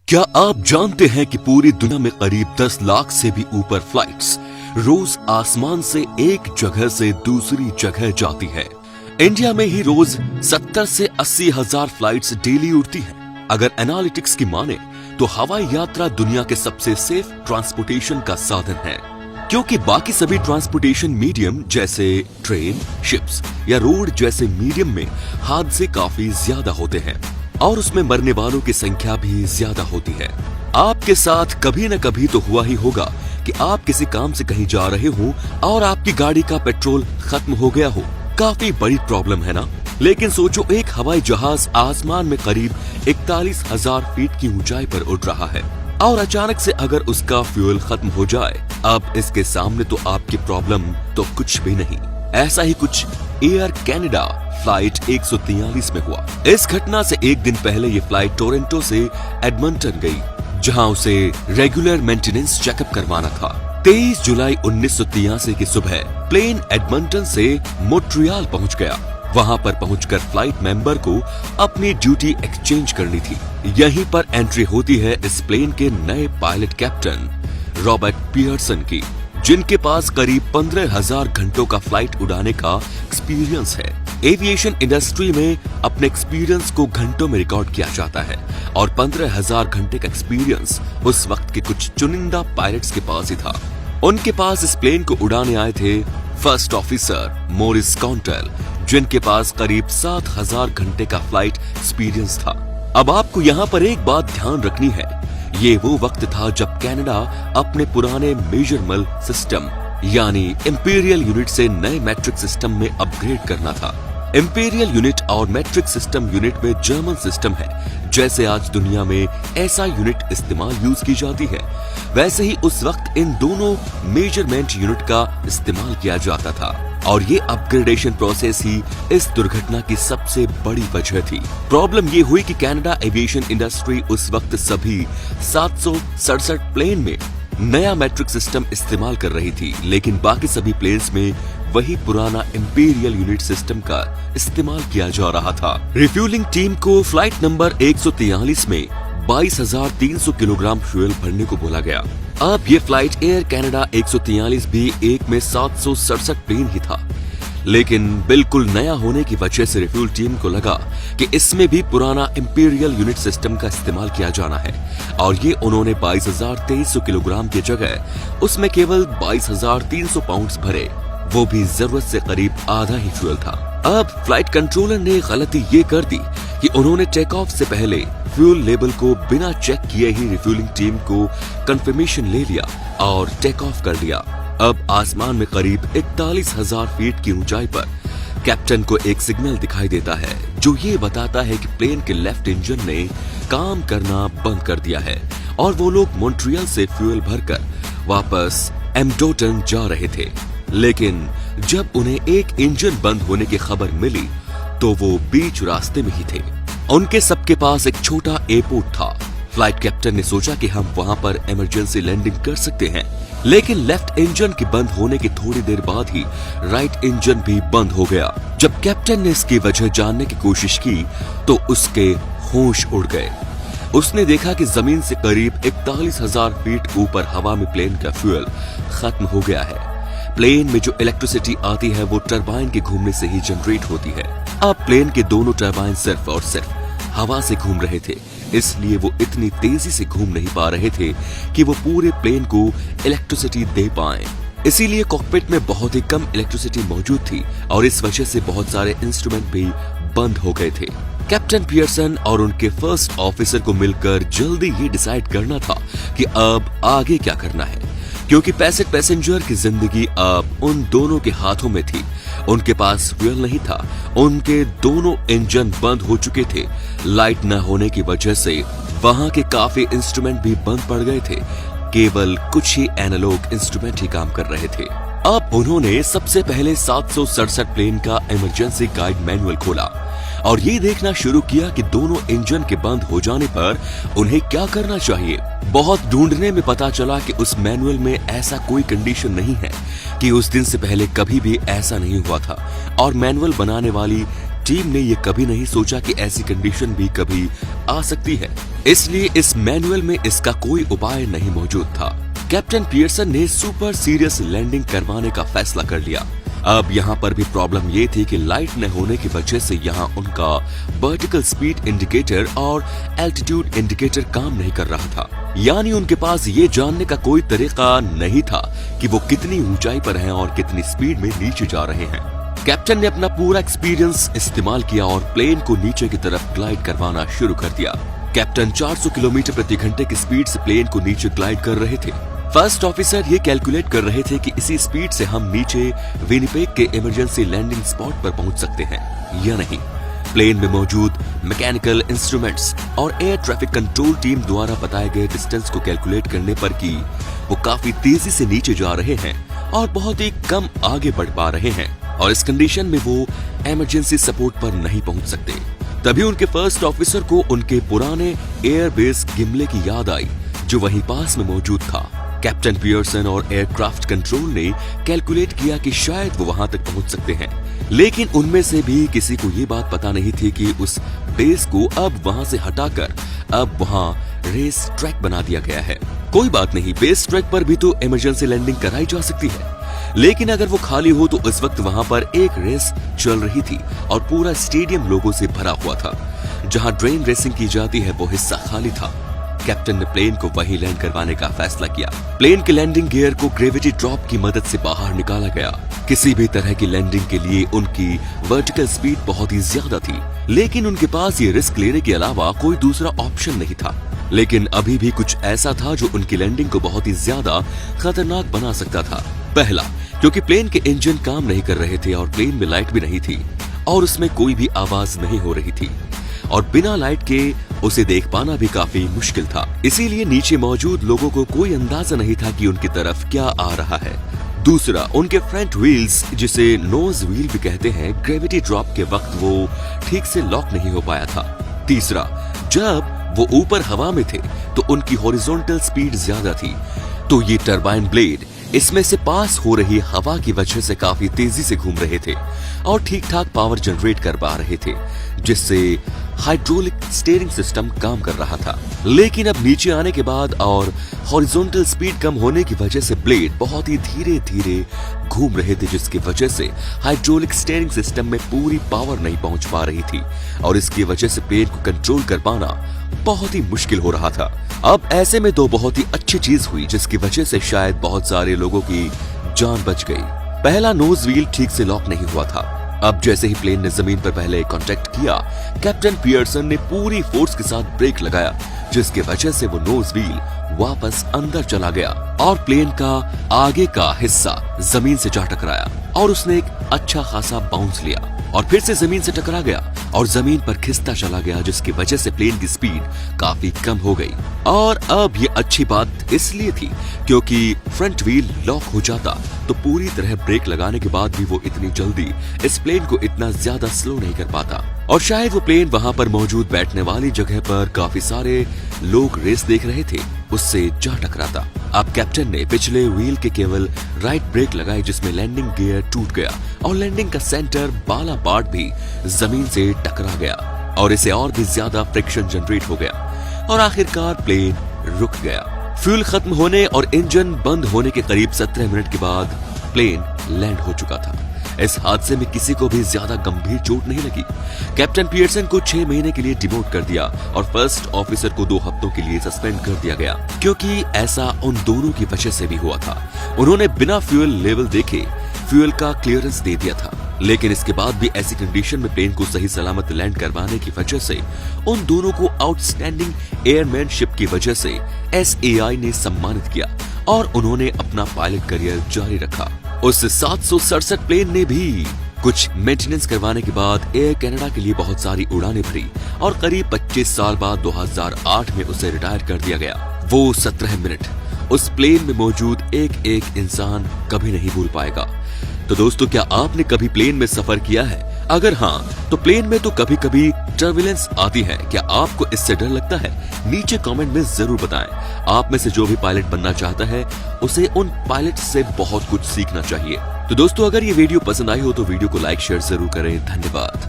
क्या आप जानते हैं कि पूरी दुनिया में करीब 10 लाख से भी ऊपर फ्लाइट्स रोज आसमान से एक जगह से दूसरी जगह जाती है। इंडिया में ही रोज 70 से 80 हजार फ्लाइट्स डेली उड़ती हैं। अगर एनालिटिक्स की माने तो हवाई यात्रा दुनिया के सबसे सेफ ट्रांसपोर्टेशन का साधन है, क्योंकि बाकी सभी ट्रांसपोर्टेशन मीडियम जैसे ट्रेन, शिप्स या रोड जैसे मीडियम में हादसे काफी ज्यादा होते हैं और उसमें मरने वालों की संख्या भी ज्यादा होती है। आपके साथ कभी न कभी तो हुआ ही होगा कि आप किसी काम से कहीं जा रहे हो और आपकी गाड़ी का पेट्रोल खत्म हो गया हो। काफी बड़ी प्रॉब्लम है ना? लेकिन सोचो, एक हवाई जहाज आसमान में करीब 41,000 फीट की ऊंचाई पर उड़ रहा है और अचानक से अगर उसका फ्यूल खत्म हो जाए, अब इसके सामने तो आपकी प्रॉब्लम तो कुछ भी नहीं। ऐसा ही कुछ एयर कनाडा फ्लाइट 143 में हुआ। इस घटना से एक दिन पहले ये फ्लाइट टोरंटो से एडमंटन गई, जहां उसे रेगुलर मेंटेनेंस चेकअप करवाना था। 23 जुलाई 1983 की सुबह प्लेन एडमंटन से मोन्ट्रियल पहुंच गया। वहां पर पहुंचकर फ्लाइट मेंबर को अपनी ड्यूटी एक्सचेंज करनी थी। यहीं पर एंट्री होती है इस प्लेन के नए पायलट कैप्टन रॉबर्ट पियर्सन की, जिनके पास करीब 15,000 घंटों का फ्लाइट उड़ाने का एक्सपीरियंस है। एविएशन इंडस्ट्री में अपने एक्सपीरियंस को घंटों में रिकॉर्ड किया जाता है और 15,000 घंटे का एक्सपीरियंस उस वक्त के कुछ चुनिंदा पायलट्स के पास ही था। उनके पास इस प्लेन को उड़ाने आए थे फर्स्ट ऑफिसर मॉरिस कॉन्टेल, जिनके पास करीब 7,000 घंटे का फ्लाइट एक्सपीरियंस था। अब आपको यहाँ पर एक बात ध्यान रखनी है, ये वो वक्त था जब कनाडा अपने पुराने मेजरमेंट सिस्टम यानी इंपीरियल यूनिट से नए मैट्रिक सिस्टम में अपग्रेड करना था। इंपीरियल यूनिट और मैट्रिक सिस्टम यूनिट में जर्मन सिस्टम है। जैसे आज दुनिया में ऐसा यूनिट इस्तेमाल यूज की जाती है, वैसे ही उस वक्त इन दोनों मेजरमेंट यूनिट का इस्तेमाल किया जाता था और ये अपग्रेडेशन प्रोसेस ही इस दुर्घटना की सबसे बड़ी वजह थी। प्रॉब्लम ये हुई कि कनाडा एविएशन इंडस्ट्री उस वक्त सभी 767 प्लेन में नया मैट्रिक सिस्टम इस्तेमाल कर रही थी, लेकिन बाकी सभी प्लेन्स में वही पुराना इंपीरियल यूनिट सिस्टम का इस्तेमाल किया जा रहा था। रिफ्यूलिंग टीम को फ्लाइट नंबर 143 में 22,300 किलोग्राम फ्यूल भरने को बोला गया। अब ये फ्लाइट एयर कनाडा 143 भी एक में 767 प्लेन ही था, लेकिन बिल्कुल नया होने की वजह से रिफ्यूल टीम को लगा कि इसमें भी पुराना इंपीरियल यूनिट सिस्टम का इस्तेमाल किया जाना है और ये उन्होंने 22,300 किलोग्राम की जगह उसमें केवल 22,300 पाउंड्स भरे, वो भी जरूरत से करीब आधा ही फ्यूल था। अब फ्लाइट कंट्रोलर ने गलती ये कर दी कि उन्होंने टेक ऑफ से पहले फ्यूल लेवल को बिना चेक किए ही रिफ्यूलिंग टीम को कंफर्मेशन ले लिया और टेक ऑफ कर दिया। अब आसमान में करीब 41,000 फीट की ऊंचाई पर कैप्टन को एक सिग्नल दिखाई देता है, जो ये बताता है कि प्लेन के लेफ्ट इंजन ने काम करना बंद कर दिया है और वो लोग मॉन्ट्रियल से फ्यूल भरकर वापस एडमंटन जा रहे थे। लेकिन जब उन्हें एक इंजन बंद होने की खबर मिली तो वो बीच रास्ते में ही थे। उनके सबके पास एक छोटा एयरपोर्ट था। फ्लाइट कैप्टन ने सोचा कि हम वहां पर इमरजेंसी लैंडिंग कर सकते हैं, लेकिन लेफ्ट इंजन के बंद होने की थोड़ी देर बाद ही राइट इंजन भी बंद हो गया। जब कैप्टन ने इसकी वजह जानने की कोशिश की तो उसके होश उड़ गए। उसने देखा कि जमीन से करीब 41,000 फीट ऊपर हवा में प्लेन का फ्यूल खत्म हो गया है। प्लेन में जो इलेक्ट्रिसिटी आती है वो टरबाइन के घूमने से ही जनरेट होती है। अब प्लेन के दोनों टरबाइन सिर्फ और सिर्फ हवा से घूम रहे थे, इसलिए वो इतनी तेजी से घूम नहीं पा रहे थे कि वो पूरे प्लेन को इलेक्ट्रिसिटी दे पाएं। इसीलिए कॉकपिट में बहुत ही कम इलेक्ट्रिसिटी मौजूद थी और इस वजह से बहुत सारे इंस्ट्रूमेंट भी बंद हो गए थे। कैप्टन पियर्सन और उनके फर्स्ट ऑफिसर को मिलकर जल्दी ही डिसाइड करना था कि अब आगे क्या करना है, क्योंकि पैसेंजर की जिंदगी अब उन दोनों के हाथों में थी। उनके पास फ्यूल नहीं था, उनके दोनों इंजन बंद हो चुके थे। लाइट न होने की वजह से वहां के काफी इंस्ट्रूमेंट भी बंद पड़ गए थे, केवल कुछ ही एनालॉग इंस्ट्रूमेंट ही काम कर रहे थे। अब उन्होंने सबसे पहले 767 प्लेन का इमरजेंसी गाइड मैनुअल खोला और ये देखना शुरू किया कि दोनों इंजन के बंद हो जाने पर उन्हें क्या करना चाहिए। बहुत ढूंढने में पता चला कि उस मैनुअल में ऐसा कोई कंडीशन नहीं है, कि उस दिन से पहले कभी भी ऐसा नहीं हुआ था और मैनुअल बनाने वाली टीम ने ये कभी नहीं सोचा कि ऐसी कंडीशन भी कभी आ सकती है, इसलिए इस मैनुअल में इसका कोई उपाय नहीं मौजूद था। कैप्टन पियर्सन ने सुपर सीरियस लैंडिंग करवाने का फैसला कर लिया। अब यहाँ पर भी प्रॉब्लम ये थी कि लाइट न होने की वजह से यहाँ उनका वर्टिकल स्पीड इंडिकेटर और एल्टीट्यूड इंडिकेटर काम नहीं कर रहा था, यानी उनके पास ये जानने का कोई तरीका नहीं था कि वो कितनी ऊंचाई पर हैं और कितनी स्पीड में नीचे जा रहे हैं। कैप्टन ने अपना पूरा एक्सपीरियंस इस्तेमाल किया और प्लेन को नीचे की तरफ ग्लाइड करवाना शुरू कर दिया। कैप्टन 400 किलोमीटर प्रति घंटे की स्पीड से प्लेन को नीचे ग्लाइड कर रहे थे। फर्स्ट ऑफिसर ये कैलकुलेट कर रहे थे कि इसी स्पीड से हम नीचे विनिपेग के इमरजेंसी लैंडिंग स्पॉट पर पहुंच सकते हैं या नहीं। प्लेन में मौजूद मैकेनिकल इंस्ट्रूमेंट्स और एयर ट्रैफिक कंट्रोल टीम द्वारा बताए गए डिस्टेंस को कैलकुलेट करने पर कि वो काफी तेजी से नीचे जा रहे हैं और बहुत ही कम आगे बढ़ पा रहे हैं और इस कंडीशन में वो इमरजेंसी सपोर्ट पर नहीं पहुंच सकते। तभी उनके फर्स्ट ऑफिसर को उनके पुराने एयरबेस गिमले की याद आई जो वहीं पास में मौजूद था। कैप्टन पियर्सन और एयरक्राफ्ट कंट्रोल ने कैलकुलेट किया कि शायद वो वहां तक पहुंच सकते हैं, लेकिन उनमें से भी किसी को ये बात पता नहीं थी कि उस बेस को अब वहां से हटाकर अब वहां रेस ट्रैक बना दिया गया है। कोई बात नहीं, बेस ट्रैक पर भी तो इमरजेंसी लैंडिंग कराई जा सकती है, लेकिन अगर वो खाली हो तो इस वक्त वहां पर एक रेस चल रही थी और पूरा स्टेडियम लोगों से भरा हुआ था। जहां ड्रेन रेसिंग की जाती है वो हिस्सा खाली था। कैप्टन ने प्लेन को वहीं लैंड करवाने का फैसला किया। प्लेन के लैंडिंग गियर को ग्रेविटी ड्रॉप की मदद से बाहर निकाला गया। किसी भी तरह की लैंडिंग के लिए उनकी वर्टिकल स्पीड बहुत ही ज्यादा थी, लेकिन उनके पास ये रिस्क लेने के अलावा कोई दूसरा ऑप्शन नहीं था। लेकिन अभी भी कुछ ऐसा था जो उनकी लैंडिंग को बहुत ही ज्यादा खतरनाक बना सकता था। पहला, क्योंकि प्लेन के इंजन काम नहीं कर रहे थे और प्लेन में लाइट भी नहीं थी और उसमें कोई भी आवाज नहीं हो रही थी और बिना लाइट के उसे देख पाना भी काफी मुश्किल था। इसीलिए नीचे मौजूद लोगों को कोई अंदाजा नहीं था कि उनकी तरफ क्या आ रहा है। दूसरा, उनके फ्रंट व्हील्स, जिसे नोज व्हील भी कहते हैं, ग्रेविटी ड्रॉप के वक्त वो ठीक से लॉक नहीं हो पाया था। तीसरा, जब वो ऊपर हवा में थे तो उनकी हॉरिजॉन्टल स्पीड ज्यादा थी, तो ये टरबाइन ब्लेड इसमें से पास हो रही हवा की वजह से काफी तेजी से घूम रहे थे और ठीक ठाक पावर जनरेट कर पा रहे थे, जिससे हाइड्रोलिक स्टीयरिंग सिस्टम काम कर रहा था। लेकिन अब नीचे आने के बाद और हॉरिजॉन्टल स्पीड कम होने की वजह से ब्लेड बहुत ही धीरे धीरे घूम रहे थे, जिसकी वजह से हाइड्रोलिक स्टीयरिंग सिस्टम में पूरी पावर नहीं पहुंच पा रही थी और इसकी वजह से प्लेन को कंट्रोल कर पाना बहुत ही मुश्किल हो रहा था। अब ऐसे में दो बहुत ही अच्छी चीज हुई जिसकी वजह से शायद बहुत सारे लोगों की जान बच गई। पहला, नोज व्हील ठीक से लॉक नहीं हुआ था। अब जैसे ही प्लेन ने जमीन पर पहले कांटेक्ट किया, कैप्टन पियर्सन ने पूरी फोर्स के साथ ब्रेक लगाया, जिसकी वजह से वो नोज व्हील वापस अंदर चला गया और प्लेन का आगे का हिस्सा जमीन से जा टकराया और उसने एक अच्छा खासा बाउंस लिया और फिर से जमीन से टकरा गया और जमीन पर खिसता चला गया, जिसकी वजह से प्लेन की स्पीड काफी कम हो गई। और अब ये अच्छी बात इसलिए थी क्योंकि फ्रंट व्हील लॉक हो जाता तो पूरी तरह ब्रेक लगाने के बाद भी वो इतनी जल्दी इस प्लेन को इतना ज्यादा स्लो नहीं कर पाता और शायद वो प्लेन वहां पर मौजूद बैठने वाली जगह पर काफी सारे लोग रेस देख रहे थे, उससे जा टकराता। अब कैप्टन ने पिछले व्हील के केवल राइट ब्रेक लगाए, जिसमें लैंडिंग गियर टूट गया और लैंडिंग का सेंटर बाला पार्ट भी जमीन से टकरा गया और इसे और भी ज्यादा फ्रिक्शन जनरेट हो गया और आखिरकार प्लेन रुक गया। फ्यूल खत्म होने और इंजन बंद होने के करीब 17 मिनट के बाद प्लेन लैंड हो चुका था। इस हादसे में किसी को भी ज्यादा गंभीर चोट नहीं लगी। कैप्टन पियर्सन को 6 महीने के लिए डिमोट कर दिया और फर्स्ट ऑफिसर को 2 हफ्तों के लिए सस्पेंड कर दिया गया, क्योंकि ऐसा उन दोनों की वजह से भी हुआ था। उन्होंने बिना फ्यूल लेवल देखे फ्यूल का क्लियरेंस दे दिया था, लेकिन इसके बाद भी ऐसी कंडीशन में प्लेन को सही सलामत लैंड करवाने की वजह से उन दोनों को आउटस्टैंडिंग एयरमैनशिप की वजह से SAI ने सम्मानित किया और उन्होंने अपना पायलट करियर जारी रखा। उस 767 प्लेन ने भी कुछ मेंटेनेंस करवाने के बाद एयर कनाडा के लिए बहुत सारी उड़ानें भरी और करीब 25 साल बाद 2008 में उसे रिटायर कर दिया गया। वो 17 मिनट उस प्लेन में मौजूद एक एक इंसान कभी नहीं भूल पाएगा। तो दोस्तों, क्या आपने कभी प्लेन में सफर किया है? अगर हाँ, तो प्लेन में तो कभी कभी टर्बुलेंस आती है। क्या आपको इससे डर लगता है? नीचे कमेंट में जरूर बताएं। आप में से जो भी पायलट बनना चाहता है उसे उन पायलट से बहुत कुछ सीखना चाहिए। तो दोस्तों, अगर ये वीडियो पसंद आई हो तो वीडियो को लाइक शेयर जरूर करें। धन्यवाद।